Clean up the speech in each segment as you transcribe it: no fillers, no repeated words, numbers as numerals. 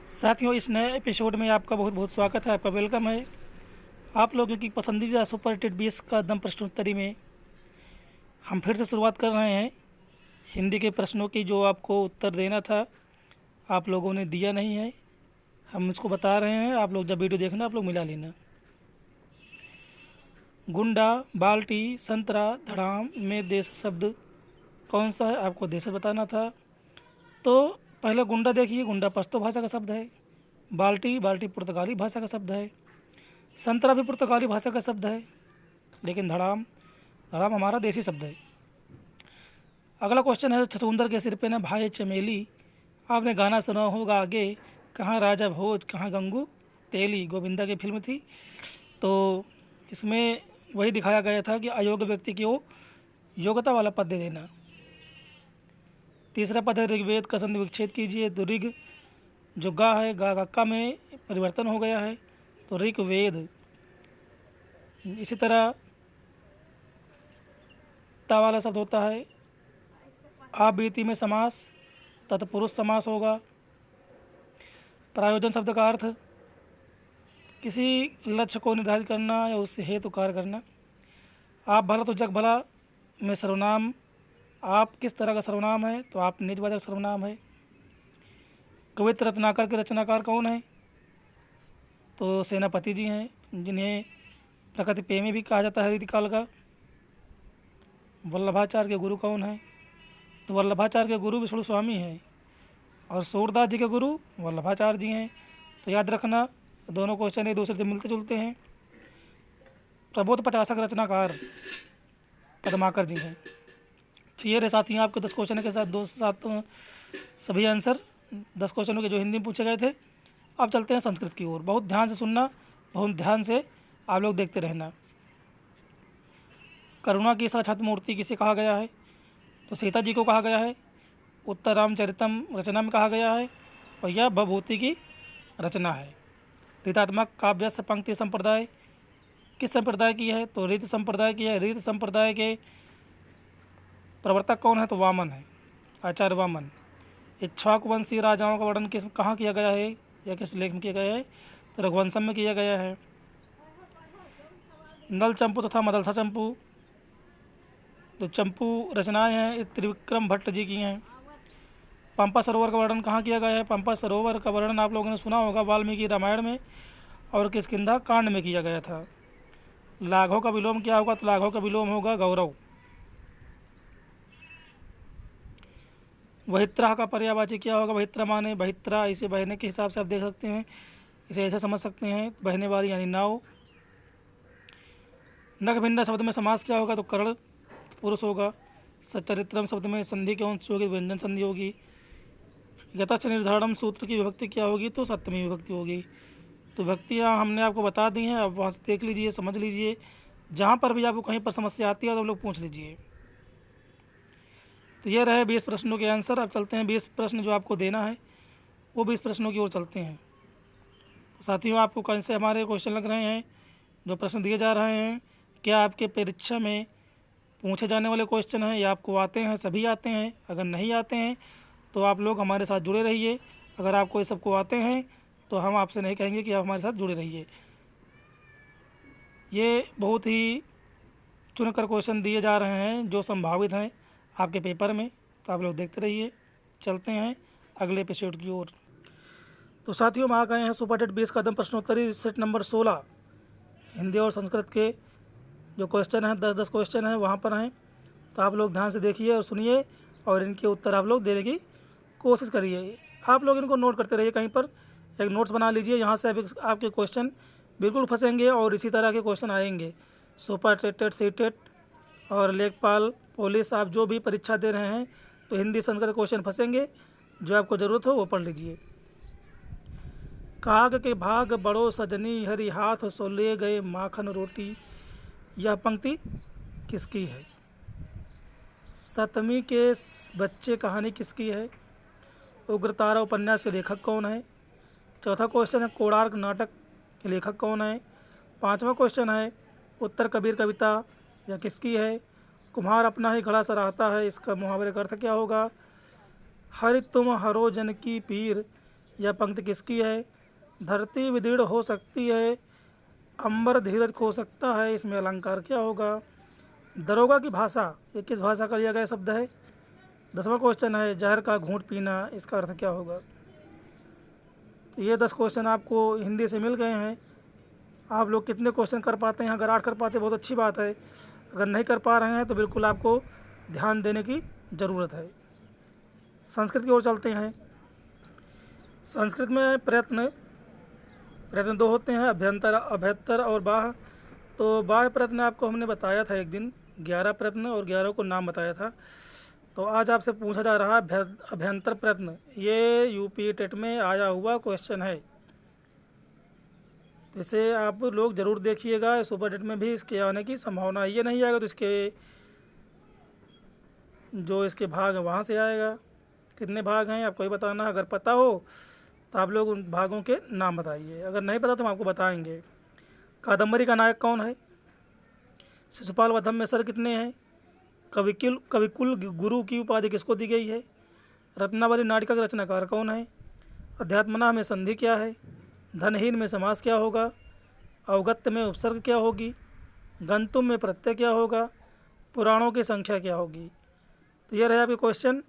साथियों, इस नए एपिसोड में आपका बहुत बहुत स्वागत है। आपका वेलकम है। आप लोगों की पसंदीदा सुपर हिट 20 का दम प्रश्नोत्तरी में हम फिर से शुरुआत कर रहे हैं। हिंदी के प्रश्नों की जो आपको उत्तर देना था, आप लोगों ने दिया नहीं है। हम इसको बता रहे हैं, आप लोग जब वीडियो देखना आप लोग मिला लेना। गुंडा, बाल्टी, संतरा, धड़ाम में देश शब्द कौन सा है? आपको देश बताना था। तो पहले गुंडा देखिए। गुंडा पश्तो भाषा का शब्द है। बाल्टी पुर्तगाली भाषा का शब्द है। संतरा भी पुर्तगाली भाषा का शब्द है, लेकिन धड़ाम धड़ाम हमारा देसी शब्द है। अगला क्वेश्चन है, छछूंदर के सिर पे न भाई चमेली। आपने गाना सुना होगा आगे, कहाँ राजा भोज कहाँ गंगू तेली, गोविंदा की फिल्म थी। तो इसमें वही दिखाया गया था कि अयोग्य व्यक्ति को योग्यता वाला पद दे देना। तीसरा पद है ऋग्वेद का संधि विच्छेद कीजिए। तो ऋग जो गा है, गा का में परिवर्तन हो गया है, तो ऋग्वेद। इसी तरह ता वाला शब्द होता है आप बीती में समास, तत्पुरुष समास होगा। प्रायोजन शब्द का अर्थ किसी लक्ष्य को निर्धारित करना या उससे हेतु कार्य करना। आप भला तो जग भला में सर्वनाम। आप किस तरह का सर्वनाम है? तो आप निजवाचक सर्वनाम है। कवित्र रत्नाकर के रचनाकार कौन है? तो सेनापति जी हैं, जिन्हें प्रकृति प्रेमी भी कहा जाता है रीतिकाल का। वल्लभाचार्य के गुरु कौन है? तो वल्लभाचार्य के गुरु विष्णु स्वामी हैं और सूरदास जी के गुरु वल्लभाचार्य जी हैं। तो याद रखना, दोनों क्वेश्चन एक दूसरे से मिलते जुलते हैं। प्रबोध प्रकाशक रचनाकार पद्माकर जी हैं। तो ये रहे साथियों आपके 10 क्वेश्चन के साथ सभी आंसर 10 क्वेश्चनों के जो हिंदी में पूछे गए थे। अब चलते हैं संस्कृत की ओर। बहुत ध्यान से सुनना, बहुत ध्यान से आप लोग देखते रहना। करुणा की साक्षात मूर्ति किसे कहा गया है? तो सीता जी को कहा गया है। उत्तर रामचरितम रचना में कहा गया है, और यह भवभूति की रचना है। रीतात्मक काव्य पंक्ति संप्रदाय किस संप्रदाय की है? तो रीत संप्रदाय की है। रीत संप्रदाय के प्रवर्तक कौन है? तो वामन है, आचार्य वामन। इक्ष्वाकुवंशी राजाओं का वर्णन कहाँ किया गया है या किस लेख में किया गया है? तो रघुवंशम में किया गया है। नल चंपू तथा मदलसा चंपू तो चंपू रचनाएं हैं त्रिविक्रम भट्ट जी की हैं। पंपा सरोवर का वर्णन कहाँ किया गया है? पंपा सरोवर का वर्णन आप लोगों ने सुना होगा वाल्मीकि रामायण में और किष्किंधा कांड में किया गया था। लाघव का विलोम क्या होगा? तो लाघव का विलोम होगा गौरव। वहित्रा का पर्यायवाची क्या होगा? वहित्रा माने बहित्रा, इसे बहने के हिसाब से आप देख सकते हैं, इसे ऐसे समझ सकते हैं, बहने वाली यानी नाव। नखभिन्ना शब्द में समास क्या होगा? तो कर्ण पुरुष होगा। सच्चरित्रम शब्द में संधि कौन सी होगी? व्यंजन संधि होगी। यथाच निर्धारणम सूत्र की विभक्ति क्या होगी? तो सप्तमी विभक्ति होगी। तो विभक्तियाँ हमने आपको बता दी हैं, अब वहाँ से देख लीजिए, समझ लीजिए। जहाँ पर भी आपको कहीं पर समस्या आती है तो आप लोग पूछ लीजिए। तो ये रहे 20 प्रश्नों के आंसर। अब चलते हैं 20 प्रश्न जो आपको देना है, वो 20 प्रश्नों की ओर चलते हैं। तो साथियों, आपको कैसे हमारे क्वेश्चन लग रहे हैं, जो प्रश्न दिए जा रहे हैं? क्या आपके परीक्षा में पूछे जाने वाले क्वेश्चन हैं या आपको आते हैं? सभी आते हैं। अगर नहीं आते हैं तो आप लोग हमारे साथ जुड़े रहिए। अगर आपको ये सबको आते हैं तो हम आपसे नहीं कहेंगे कि आप हमारे साथ जुड़े रहिए। ये बहुत ही चुनकर क्वेश्चन दिए जा रहे हैं जो संभावित हैं आपके पेपर में, तो आप लोग देखते रहिए। चलते हैं अगले एपिसोड की ओर। तो साथियों, हम आ गए हैं सुपर हिट 20 का दम प्रश्नोत्तरी सेट नंबर 16। हिंदी और संस्कृत के जो क्वेश्चन हैं 10-10 क्वेश्चन हैं वहाँ पर हैं। तो आप लोग ध्यान से देखिए और सुनिए और इनके उत्तर आप लोग देने की कोशिश करिए। आप लोग इनको नोट करते रहिए, कहीं पर एक नोट्स बना लीजिए। यहाँ से आपके क्वेश्चन बिल्कुल फंसेंगे और इसी तरह के क्वेश्चन आएंगे। सुपर टेट, सीटेट और लेखपाल, पुलिस, आप जो भी परीक्षा दे रहे हैं तो हिंदी संस्कृत क्वेश्चन फंसेंगे। जो आपको ज़रूरत हो वो पढ़ लीजिए। काग के भाग बड़ो सजनी, हरि हाथ सो ले गए माखन रोटी। यह पंक्ति किसकी है? सतमी के बच्चे कहानी किसकी है? उग्रतारा उपन्यास के लेखक कौन है? चौथा क्वेश्चन है कोणार्क नाटक के लेखक कौन है? पांचवा क्वेश्चन है उत्तर कबीर कविता यह किसकी है? कुम्हार अपना ही घड़ा सराहता है, इसका मुहावरे का अर्थ क्या होगा? हरि तुम हरो जन की पीर, यह पंक्ति किसकी है? धरती विदीर्ण हो सकती है, अंबर धीरज खो सकता है, इसमें अलंकार क्या होगा? दरोगा की भाषा, ये किस भाषा का लिया गया शब्द है? 10वां क्वेश्चन है, जहर का घूंट पीना, इसका अर्थ क्या होगा? तो ये 10 क्वेश्चन आपको हिंदी से मिल गए हैं। आप लोग कितने क्वेश्चन कर पाते हैं? अगर 8 कर पाते बहुत अच्छी बात है, अगर नहीं कर पा रहे हैं तो बिल्कुल आपको ध्यान देने की ज़रूरत है। संस्कृत की ओर चलते हैं। संस्कृत में प्रयत्न 2 होते हैं, अभ्यंतर और बाह्य। तो बाह्य प्रयत्न आपको हमने बताया था एक दिन, 11 प्रयत्न और 11 को नाम बताया था। तो आज आपसे पूछा जा रहा है अभ्यंतर प्रयत्न। ये यूपी टेट में आया हुआ क्वेश्चन है, इसे आप लोग ज़रूर देखिएगा। सुपर टेट में भी इसके आने की संभावना है। ये नहीं आएगा तो इसके भाग है वहाँ से आएगा। कितने भाग हैं आपको ही बताना। अगर पता हो तो आप लोग उन भागों के नाम बताइए, अगर नहीं पता तो हम आपको बताएंगे। कादम्बरी का नायक कौन है? शिशुपाल वधम में सर कितने हैं? कविकुल गुरु की उपाधि किसको दी गई है? रत्नावली नाटिका का रचनाकार कौन है? अध्यात्मना में संधि क्या है? धनहीन में समास क्या होगा? अवगत्य में उपसर्ग क्या होगी? गंतुम में प्रत्यय क्या होगा? पुराणों की संख्या क्या होगी? तो ये रहे आपके क्वेश्चन।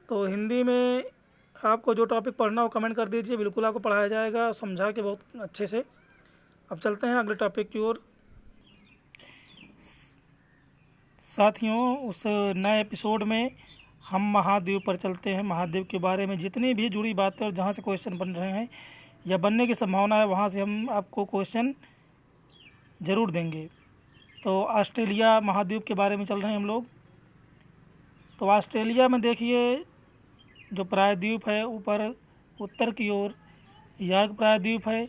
तो हिंदी में आपको जो टॉपिक पढ़ना हो कमेंट कर दीजिए, बिल्कुल आपको पढ़ाया जाएगा समझा के बहुत अच्छे से। अब चलते हैं अगले टॉपिक की ओर। साथियों, उस नए एपिसोड में हम महाद्वीप पर चलते हैं। महाद्वीप के बारे में जितनी भी जुड़ी बातें और जहाँ से क्वेश्चन बन रहे हैं या बनने की संभावना है, वहाँ से हम आपको क्वेश्चन ज़रूर देंगे। तो ऑस्ट्रेलिया महाद्वीप के बारे में चल रहे हैं हम लोग। तो ऑस्ट्रेलिया में देखिए, जो प्रायद्वीप है ऊपर उत्तर की ओर यार्क प्रायद्वीप है,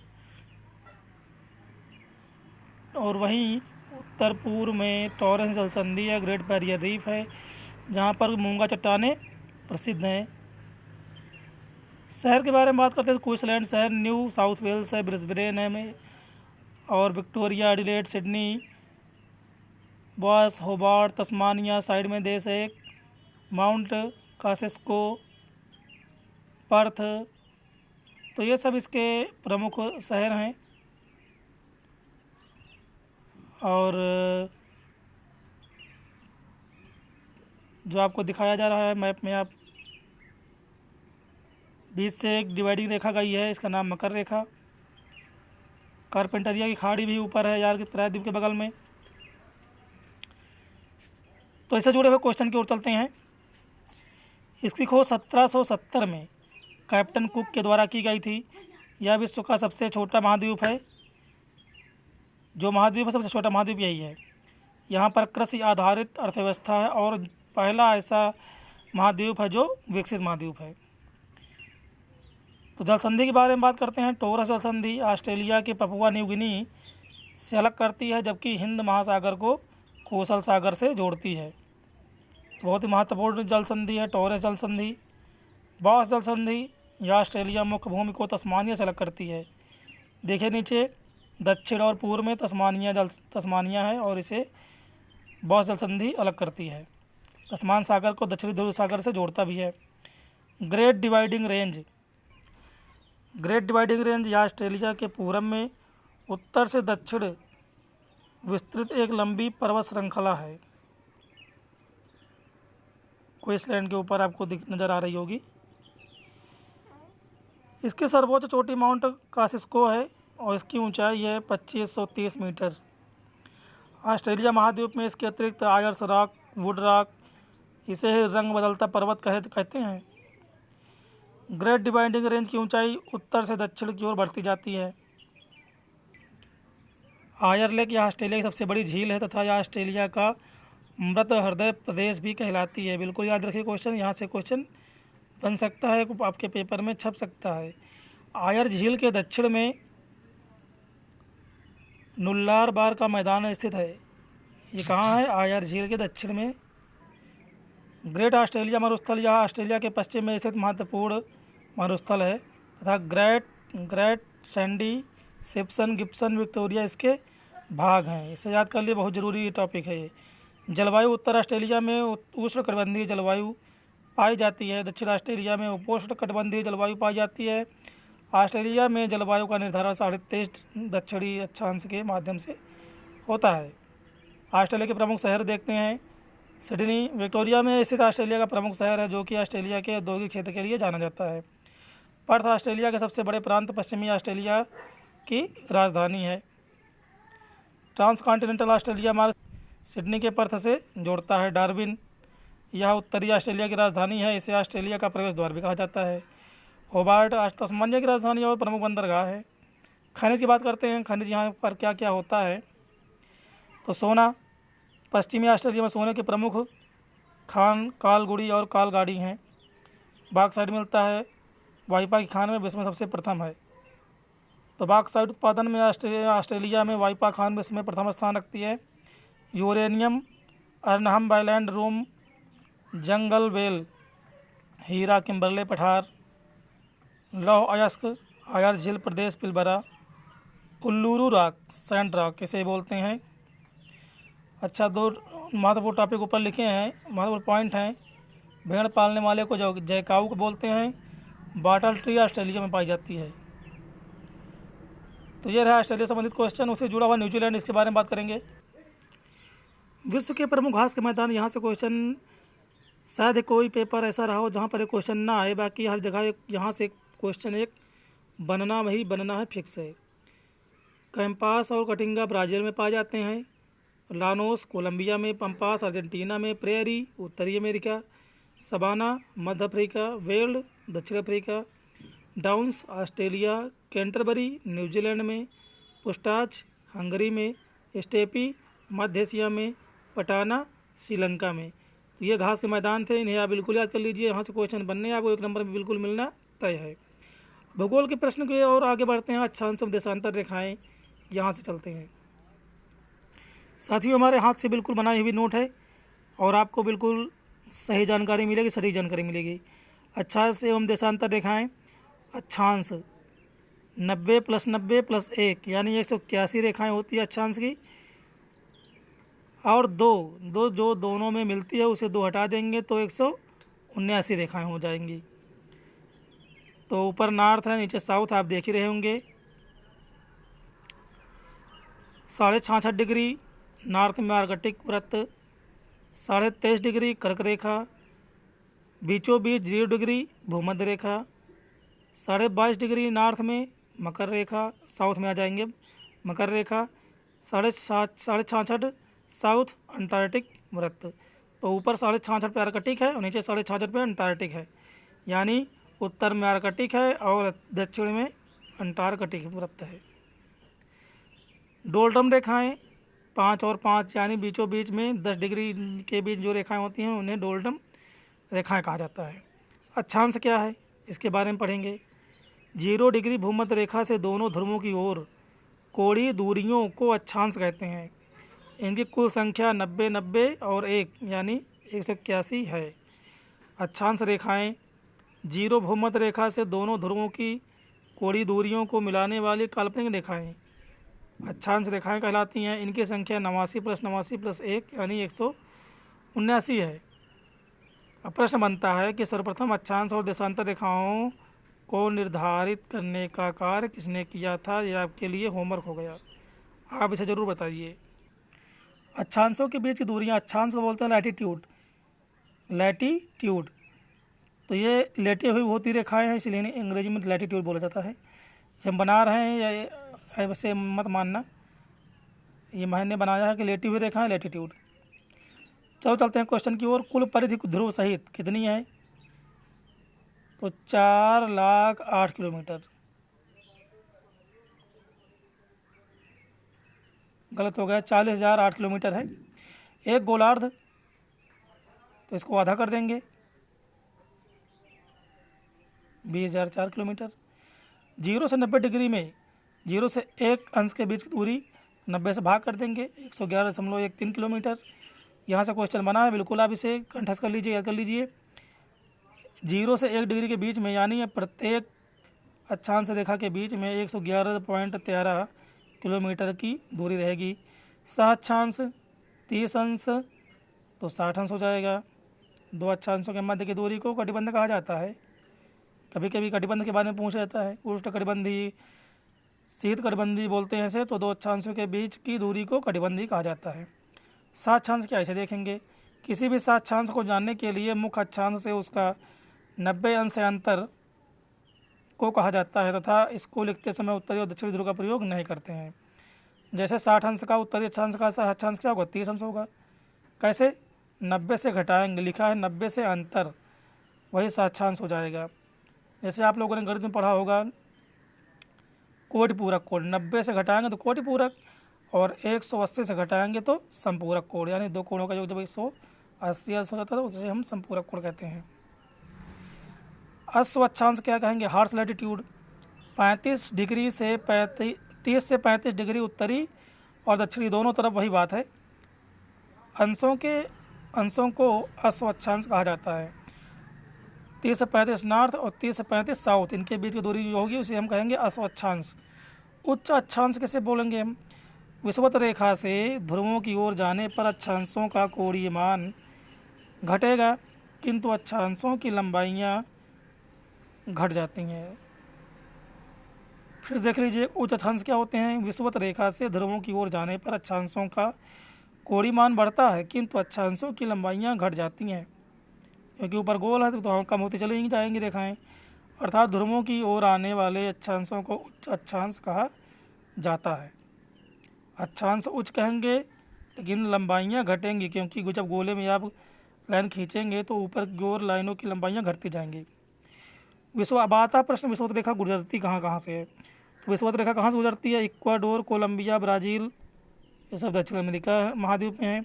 और वहीं उत्तर पूर्व में टॉरेंस जलसंधि या ग्रेट बैरियर रीफ है, जहाँ पर मूंगा चट्टानें प्रसिद्ध हैं। शहर के बारे में बात करते हैं तो क्वींसलैंड शहर, न्यू साउथ वेल्स है, ब्रिस्बेन है में, और Victoria, Adelaide, Sydney, boss, Hobart, Tasmania side में देश है, माउंट कासिस्को, पर्थ। तो ये सब इसके प्रमुख शहर हैं। और जो आपको दिखाया जा रहा है मैप में, आप बीच से एक डिवाइडिंग रेखा गई है, इसका नाम मकर रेखा। कारपेंटरिया की खाड़ी भी ऊपर है यार प्रायद्वीप के बगल में। तो इससे जुड़े हुए क्वेश्चन की ओर चलते हैं। इसकी खोज 1770 में कैप्टन कुक के द्वारा की गई थी। यह विश्व का सबसे छोटा महाद्वीप है। जो महाद्वीप है सबसे छोटा महाद्वीप यही है। यहाँ पर कृषि आधारित अर्थव्यवस्था है और पहला ऐसा महाद्वीप है जो विकसित महाद्वीप है। तो जल संधि के बारे में बात करते हैं। टॉरस जल संधि ऑस्ट्रेलिया के पपुआ न्यू गिनी से अलग करती है, जबकि हिंद महासागर को कोसल सागर से जोड़ती है। तो बहुत ही महत्वपूर्ण जल संधि है टॉरस जल संधि। बॉस जल संधि यह ऑस्ट्रेलिया मुख्य भूमि को तस्मानिया से अलग करती है। देखिए नीचे दक्षिण और पूर्व में तस्मानिया है और इसे बॉस जल संधि अलग करती है। तस्मान सागर को दक्षिणी ध्रुव सागर से जोड़ता भी है। ग्रेट डिवाइडिंग रेंज यह ऑस्ट्रेलिया के पूरब में उत्तर से दक्षिण विस्तृत एक लंबी पर्वत श्रृंखला है। क्वींसलैंड के ऊपर आपको नज़र आ रही होगी। इसकी सर्वोच्च चोटी माउंट कासिस्को है और इसकी ऊंचाई है 2530 मीटर। ऑस्ट्रेलिया महाद्वीप में इसके अतिरिक्त आयर्स रॉक, वुड रॉक, इसे रंग बदलता पर्वत कहते हैं। ग्रेट डिवाइडिंग रेंज की ऊंचाई उत्तर से दक्षिण की ओर बढ़ती जाती है। आयर लेक यह ऑस्ट्रेलिया की सबसे बड़ी झील है तथा यह ऑस्ट्रेलिया का मृत हृदय प्रदेश भी कहलाती है। बिल्कुल याद रखिए क्वेश्चन, यहाँ से क्वेश्चन बन सकता है, आपके पेपर में छप सकता है। आयर झील के दक्षिण में नुल्लार बार का मैदान स्थित है। ये कहाँ है? आयर झील के दक्षिण में। ग्रेट ऑस्ट्रेलिया मरुस्थल यह ऑस्ट्रेलिया के पश्चिम में स्थित महत्वपूर्ण मरुस्थल है तथा great Sandy, Simpson, Gibson, Victoria इसके भाग हैं। इसे याद कर लिए, बहुत ज़रूरी टॉपिक है ये। जलवायु उत्तर ऑस्ट्रेलिया में उष्णकटिबंधीय जलवायु पाई जाती है। दक्षिण ऑस्ट्रेलिया में उपोष्णकटिबंधीय जलवायु पाई जाती है। ऑस्ट्रेलिया में जलवायु का निर्धारण 23.5 दक्षिणी अक्षांश के माध्यम से होता है। ऑस्ट्रेलिया के प्रमुख शहर देखते हैं। सिडनी विक्टोरिया में स्थित ऑस्ट्रेलिया का प्रमुख शहर है, जो कि ऑस्ट्रेलिया के औद्योगिक क्षेत्र के लिए जाना जाता है। पर्थ ऑस्ट्रेलिया के सबसे बड़े प्रांत पश्चिमी ऑस्ट्रेलिया की राजधानी है। ट्रांसकॉन्टिनेंटल ऑस्ट्रेलिया मार्ग सिडनी के पर्थ से जोड़ता है। डार्विन यह उत्तरी ऑस्ट्रेलिया की राजधानी है। इसे ऑस्ट्रेलिया का प्रवेश द्वार भी कहा जाता है। होबार्ट तस्मानिया की राजधानी और प्रमुख बंदरगाह है। खनिज की बात करते हैं। खनिज यहाँ पर क्या क्या होता है, तो सोना। पश्चिमी ऑस्ट्रेलिया में सोने के प्रमुख खान कालगुड़ी और कालगाड़ी हैं। बॉक्साइट मिलता है। वाइपा की खान में विश्व में सबसे प्रथम है। तो बॉक्साइट उत्पादन में ऑस्ट्रेलिया में वाइपा खान विश्व में प्रथम स्थान रखती है। यूरेनियम अर्नहम बाइलैंड रूम जंगल बेल हीरा किम्बरले पठार लौह अयस्क आयर झील प्रदेश पिलबरा उल्लूरू रॉक सैंड रॉक इसे बोलते हैं। अच्छा, 2 महत्वपूर्ण टॉपिक ऊपर लिखे हैं, महत्वपूर्ण पॉइंट हैं। भेड़ पालने वाले को जैकाऊ को बोलते हैं। बाटल ट्री ऑस्ट्रेलिया में पाई जाती है। तो ये रहा ऑस्ट्रेलिया संबंधित क्वेश्चन। उससे जुड़ा हुआ न्यूजीलैंड, इसके बारे में बात करेंगे। विश्व के प्रमुख घास के मैदान, यहाँ से क्वेश्चन शायद कोई पेपर ऐसा रहा हो जहाँ पर एक क्वेश्चन ना आए। बाकी हर जगह यहाँ से क्वेश्चन एक बनना ही बनना है, फिक्स है। कैंपास और कटिंगा ब्राज़ील में पाए जाते हैं। लानोस कोलंबिया में, पंपास अर्जेंटीना में, प्रेयरी उत्तरी अमेरिका, सबाना मध्य अफ्रीका, वेल्ड दक्षिण Africa, downs Australia, Canterbury New Zealand में, पुस्टाच हंगरी में, स्टेपी मध्य एशिया में, पटाना श्रीलंका में। तो ये घास के मैदान थे, इन्हें आप बिल्कुल याद कर लीजिए। यहाँ से क्वेश्चन बनने आपको 1 नंबर में बिल्कुल मिलना तय है। भूगोल के प्रश्न के और आगे बढ़ते हैं। अक्षांश और देशांतर रेखाएँ, यहाँ से चलते हैं। साथियों, हमारे हाथ से बिल्कुल बनाई हुई नोट है और आपको बिल्कुल सही जानकारी मिलेगी, सटीक जानकारी मिलेगी। अक्षांश एवं देशांतर रेखाएँ। अक्षांश 90 + 90 + 1 यानी 181 रेखाएँ होती है अक्षांश की। और दो जो दोनों में मिलती है उसे 2 हटा देंगे तो 179 रेखाएँ हो जाएंगी। तो ऊपर नॉर्थ है, नीचे साउथ, आप देख ही रहे होंगे। 66.5 डिग्री नॉर्थ में आर्कटिक वृत्त, 23.5 डिग्री कर्क रेखा, बीचों बीच 0 डिग्री भूमध्य रेखा, 22.5 डिग्री नॉर्थ में मकर रेखा, साउथ में आ जाएंगे मकर रेखा, 66.5 साउथ अंटार्कटिक वृत्त। तो ऊपर 66.5 पे आर्कटिक है और नीचे 66.5 पे अंटार्कटिक है, यानी उत्तर में आर्कटिक है और दक्षिण में अंटार्कटिक वृत्त है। डोल्टम रेखाएं 5 और 5 यानी बीचों बीच में 10 डिग्री के बीच जो रेखाएं होती हैं उन्हें डोल्टम रेखाएं कहा जाता है। अक्षांश क्या है, इसके बारे में पढ़ेंगे। 0 डिग्री भूमध्य रेखा से दोनों ध्रुवों की ओर कोणीय दूरियों को अक्षांश कहते हैं। इनकी कुल संख्या 90, 90 और 1 यानी 181 है। अक्षांश रेखाएं 0 भूमध्य रेखा से दोनों ध्रुवों की कोणीय दूरियों को मिलाने वाली काल्पनिक रेखाएं अक्षांश रेखाएं कहलाती हैं। इनकी संख्या 89 + 89 + 1 यानी 179 है। अब प्रश्न बनता है कि सर्वप्रथम अक्षांश और देशांतर रेखाओं को निर्धारित करने का कार्य किसने किया था। यह आपके लिए होमवर्क हो गया, आप इसे ज़रूर बताइए। अक्षांशों के बीच की दूरियां, अक्षांश को बोलते हैं लैटीट्यूड। लैटीट्यूड तो ये लेटे हुई होती रेखाएं हैं, इसलिए अंग्रेजी में लैटीट्यूड बोला जाता है। ये हम बना रहे हैं या वैसे मत मानना, ये मैंने बनाया है कि लेटी हुई रेखाएं लैटीट्यूड। चलो चलते हैं क्वेश्चन की ओर। कुल परिधि ध्रुव सहित कितनी है, तो 4,08,000 किलोमीटर। गलत हो गया, 40,008 किलोमीटर है। एक गोलार्ध, तो इसको आधा कर देंगे, 20,004 किलोमीटर। 0 से 90 डिग्री में 0 से 1 अंश के बीच की दूरी 90 से भाग कर देंगे, 111.13 किलोमीटर। यहाँ से क्वेश्चन बना है, बिल्कुल आप इसे कंठस्थ कर लीजिए, याद कर लीजिए। 0 से 1 डिग्री के बीच में यानी प्रत्येक अक्षांश रेखा के बीच में 111.13 किलोमीटर की दूरी रहेगी। सह अक्षांश 30 अंश तो 60 अंश हो जाएगा। दो अक्षांशों के मध्य की दूरी को कटिबंध कहा जाता है। कभी कभी कटिबंध के बारे में पूछ लेता है, उष्णकटिबंधी, शीतकटिबंधी बोलते हैं इसे। तो दो अक्षांशों के बीच की दूरी को कटिबंधी कहा जाता है। साक्षांश क्या, इसे देखेंगे। किसी भी साक्षांश को जानने के लिए मुख्य अक्षांश से उसका 90 अंश अंतर को कहा जाता है तथा इसको लिखते समय उत्तरी और दक्षिणी ध्रुव का प्रयोग नहीं करते हैं। जैसे 60 अंश का उत्तरी अक्षांश का अक्षांश क्या होगा, 30 अंश होगा। कैसे, 90 से घटाएंगे, लिखा है 90 से अंतर, वही साक्षांश हो जाएगा। जैसे आप लोगों ने गणित में पढ़ा होगा कोटि पूरक कोण, 90 से घटाएंगे तो कोटि पूरक, और 180 से घटाएंगे तो संपूरक कोण, यानी दो कोणों का योग जब 180 हो जाता है तो उसे हम संपूरक कोण कहते हैं। अश्वक्षांश क्या कहेंगे, हार्स लैटिट्यूड, 35 डिग्री से 30 से 35 डिग्री उत्तरी और दक्षिणी दोनों तरफ वही बात है। अंशों को अश्वक्षांश कहा जाता है। 30 से 35 नॉर्थ और 30 से 35 साउथ, इनके बीच की दूरी जो होगी उसे हम कहेंगे अश्वक्षांश। उच्च अक्षांश किसे बोलेंगे हम, विषुवत रेखा से ध्रुवों की ओर जाने पर अक्षांशों का कोणीय मान घटेगा किंतु अक्षांशों की लंबाइयाँ घट जाती हैं। फिर देख लीजिए, उच्च अक्षांश क्या होते हैं, विषुवत रेखा से ध्रुवों की ओर जाने पर अक्षांशों का कोणीय मान बढ़ता है किंतु अक्षांशों की लंबाइयाँ घट जाती हैं, क्योंकि ऊपर गोल है तो कम होती चली जाएंगी रेखाएं। अर्थात ध्रुवों की ओर आने वाले अक्षांशों को उच्च अक्षांश कहा जाता है। अक्षांश उच्च कहेंगे लेकिन लंबाइयाँ घटेंगी, क्योंकि जब गोले में आप लाइन खींचेंगे तो ऊपर की ओर लाइनों की लंबाइयाँ घटती जाएंगी। अब आता प्रश्न, विषुवत रेखा गुजरती कहाँ कहाँ से है। तो विषुवत रेखा कहाँ से गुजरती है, इक्वाडोर, कोलंबिया, ब्राज़ील, ये सब दक्षिण अमेरिका महाद्वीप में है।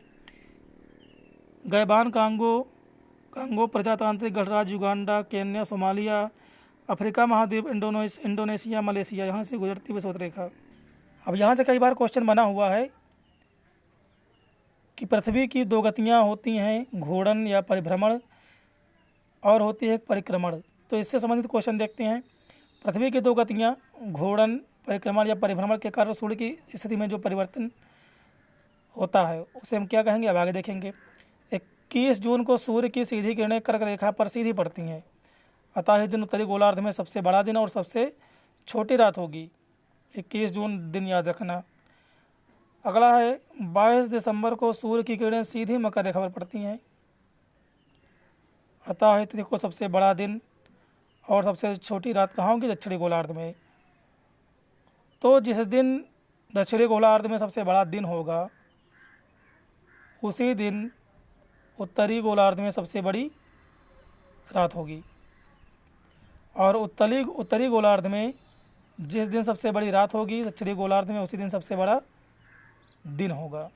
गैबान, कांगो प्रजातांत्रिक गणराज्य, युगांडा, केन्या, सोमालिया, अफ्रीका महाद्वीप, इंडोनेशिया, मलेशिया, यहाँ से गुजरती विषुवत रेखा। अब यहाँ से कई बार क्वेश्चन बना हुआ है कि पृथ्वी की दो गतियाँ होती हैं, घूर्णन या परिभ्रमण, और होती है परिक्रमण। तो इससे संबंधित क्वेश्चन देखते हैं। पृथ्वी की दो गतियाँ, घूर्णन, परिक्रमण या परिभ्रमण के कारण सूर्य की स्थिति में जो परिवर्तन होता है उसे हम क्या कहेंगे, अब आगे देखेंगे। 21 जून को सूर्य की सीधी किरणें कर्क रेखा पर सीधी पड़ती हैं, अतः इस दिन उत्तरी गोलार्ध में सबसे बड़ा दिन और सबसे छोटी रात होगी। 21 जून दिन याद रखना। अगला है 22 दिसंबर को सूर्य की किरणें सीधी मकर रेखा पर पड़ती हैं, अतः इस तिथि को सबसे बड़ा दिन और सबसे छोटी रात कहाँ होगी, दक्षिणी गोलार्ध में। तो जिस दिन दक्षिणी गोलार्ध में सबसे बड़ा दिन होगा उसी दिन उत्तरी गोलार्ध में सबसे बड़ी रात होगी, और उत्तरी गोलार्ध में जिस दिन सबसे बड़ी रात होगी दक्षिणी गोलार्ध में उसी दिन सबसे बड़ा दिन होगा।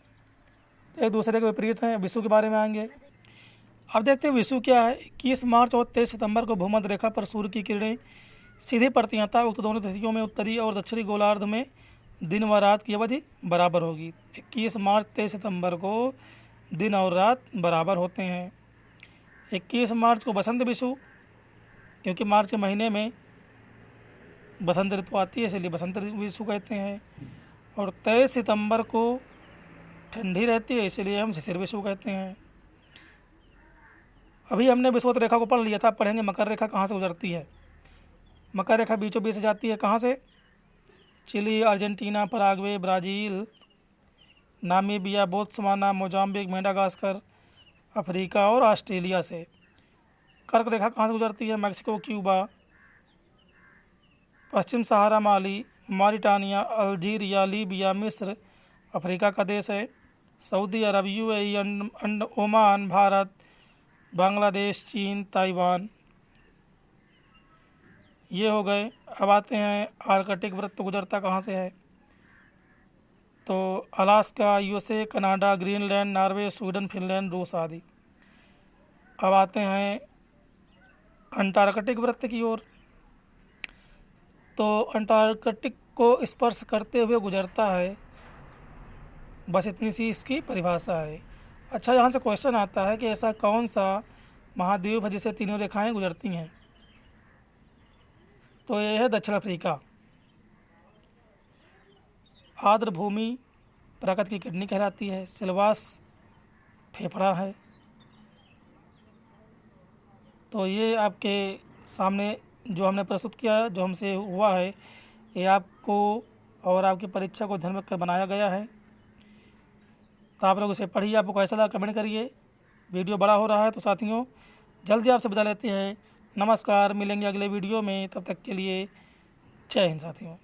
एक दूसरे के विपरीत हैं। विषु के बारे में आएंगे। अब देखते हैं विषु क्या है। 21 मार्च और 23 सितंबर को भूमध्य रेखा पर सूर्य की किरणें सीधी पड़ती हैं, उक्त दोनों तिथियों में उत्तरी और दक्षिणी गोलार्ध में दिन व रात की अवधि बराबर होगी। 21 मार्च 23 सितंबर को दिन और रात बराबर होते हैं। 21 मार्च को बसंत विषु, क्योंकि मार्च के महीने में बसंत ऋतु आती है इसलिए बसंत विषु कहते हैं। और 23 सितंबर को ठंडी रहती है इसलिए हम शिशिर विषु कहते हैं। अभी हमने विषुवत रेखा को पढ़ लिया था, पढ़ेंगे मकर रेखा कहाँ से गुजरती है। मकर रेखा बीचों बीच से जाती है, कहाँ से, Chile, Argentina, Paraguay, Brazil, Namibia, Botswana, Mozambique, Madagascar, Africa और ऑस्ट्रेलिया से। कर्क रेखा कहाँ से गुजरती है, मैक्सिको, क्यूबा, पश्चिम Sahara, Mali, Mauritania, Algeria, Libya, मिस्र, अफ्रीका का देश है, Saudi Arab, UAE, Oman, Bharat, Bangladesh, चीन, ताइवान, ये हो गए। अब आते हैं आर्कटिक वृत्त गुजरता कहाँ से है, तो Alaska, USA, Canada, Greenland, Norway, Sweden, Finland, रूस आदि। अब आते हैं अंटार्कटिक वृत्त की ओर, तो अंटार्कटिक को स्पर्श करते हुए गुजरता है, बस इतनी सी इसकी परिभाषा है। अच्छा, यहाँ से क्वेश्चन आता है कि ऐसा कौन सा महाद्वीप है जिसे तीनों रेखाएं गुजरती हैं, तो यह है दक्षिण अफ्रीका। आर्द्र भूमि प्रकृति की किडनी कहलाती है, सिलवास फेफड़ा है, तो ये आपके सामने जो हमने प्रस्तुत किया है, जो हमसे हुआ है, ये आपको और आपकी परीक्षा को ध्यान में रखकर बनाया गया है। तो आप लोग इसे पढ़िए, आपको कैसा लगा कमेंट करिए। वीडियो बड़ा हो रहा है तो साथियों जल्दी आपसे विदा लेते हैं। नमस्कार, मिलेंगे अगले वीडियो में, तब तक के लिए जय हिंद साथियों।